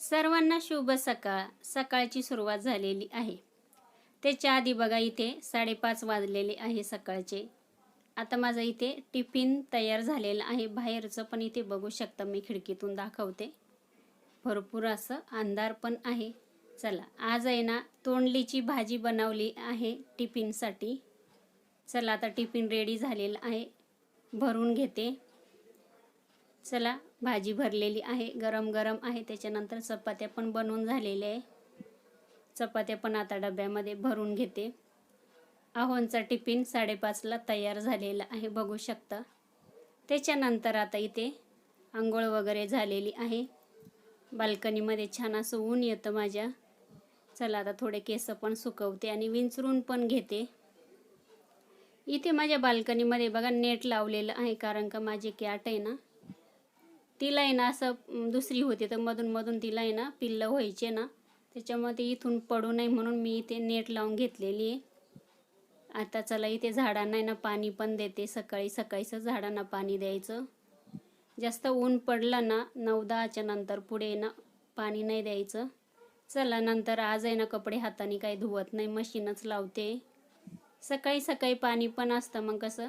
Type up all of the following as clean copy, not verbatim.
सर्वांना शुभ सकाळ. सकाळची सुरुवात झालेली आहे. त्याच्या आधी बघा इथे 5:30 वाजलेले आहे सकाळचे. आता माझा इथे टिफिन तयार झालेला आहे. बाहेरचं पण इथे बघू शकता, मी खिडकीतून दाखवते. भरपूर असं अंधार पण आहे. चला, आज आहे ना तोंडलीची भाजी बनवली आहे टिफिनसाठी. चला, आता टिफिन रेडी झालेला आहे. भरून घेते. चला, भाजी भरलेली आहे, गरम गरम आहे. त्याच्यानंतर चपात्या पण बनवून झालेल्या आहे. चपात्या पण आता डब्यामध्ये भरून घेते. आहोंचा टिफिन 5:30ला तयार झालेला आहे, बघू शकता. त्याच्यानंतर आता इथे आंघोळ वगैरे झालेली आहे. बाल्कनीमध्ये छान असं ऊन येतं माझ्या. चला, आता थोडे केस पण सुकवते आणि विंचरून पण घेते. इथे माझ्या बाल्कनीमध्ये बघा नेट लावलेलं आहे, कारण का माझी कॅट आहे ना, तिला आहे ना असं दुसरी होती तर मधून मधून तिला आहे ना पिल्लं व्हायचे ना, त्याच्यामुळे ते इथून पडू नये म्हणून मी इथे नेट लावून घेतलेली आहे. आता चला, इथे झाडांना आहे ना पाणी पण देते. सकाळी सकाळीच झाडांना पाणी द्यायचं. जास्त ऊन पडलं ना 9-10च्या नंतर पुढे ना पाणी नाही द्यायचं. चला, नंतर आज आहे ना कपडे हाताने काही धुवत नाही, मशीनच लावते. सकाळी सकाळी पाणी पण असतं, मग कसं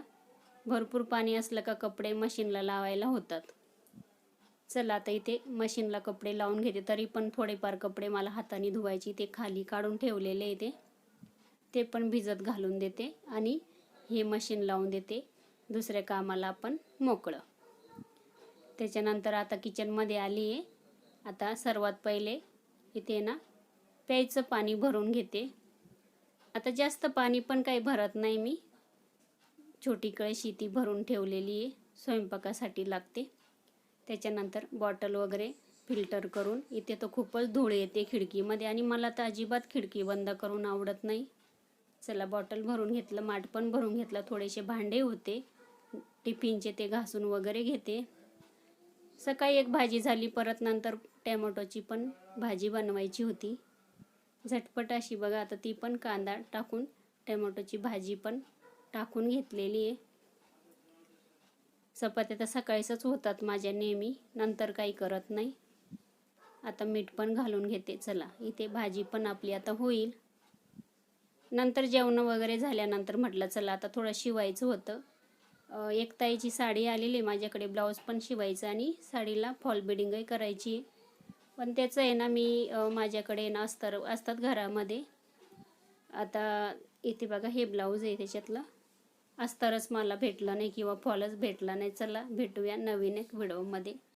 भरपूर पाणी असलं का कपडे मशीनला लावायला होतात. चला, आता इथे मशीनला कपडे लावून घेते. तरी पण थोडेफार कपडे मला हाताने धुवायची, ते खाली काढून ठेवलेले ते पण भिजत घालून देते आणि हे मशीन लावून देते. दुसऱ्या कामाला आपण मोकळं. त्याच्यानंतर आता किचनमध्ये आली आहे. आता सर्वात पहिले इथे ना प्यायचं पाणी भरून घेते. आता जास्त पाणी पण काही भरत नाही मी. छोटी कळशी ती भरून ठेवलेली आहे, स्वयंपाकासाठी लागते. त्याच्यानंतर बॉटल वगैरे फिल्टर करून. इथे तर खूपच धूळ येते खिडकीमध्ये आणि मला तर अजिबात खिडकी बंद करून आवडत नाही. चला, बॉटल भरून घेतलं, माठ पण भरून घेतलं. थोडेसे भांडे होते टिफिनचे, ते घासून वगैरे घेते. सकाळी एक भाजी झाली, परत नंतर टॅमॅटोची पण भाजी बनवायची होती झटपट अशी बघा. आता ती पण कांदा टाकून टॅमॅटोची भाजी पण टाकून घेतलेली आहे. चपात्या तर सकाळीच होतात माझ्या नेहमी, नंतर काही करत नाही. आता मीठ पण घालून घेते. चला, इथे भाजी पण आपली आता होईल. नंतर जेवण वगैरे झाल्यानंतर म्हटलं चला आता थोडं शिवायचं होतं. एक ताईची साडी आलेली माझ्याकडे, ब्लाऊज पण शिवायचं आणि साडीला फॉल बिडिंगही करायची. पण त्याचं आहे ना मी माझ्याकडे ना अस्तर असतात घरामध्ये. आता इथे बघा हे ब्लाऊज आहे, त्याच्यातलं अस्तरच मला भेटलं नाही किंवा फॉलच भेटला नाही. चला, भेटूया नवीन एक व्हिडिओमध्ये.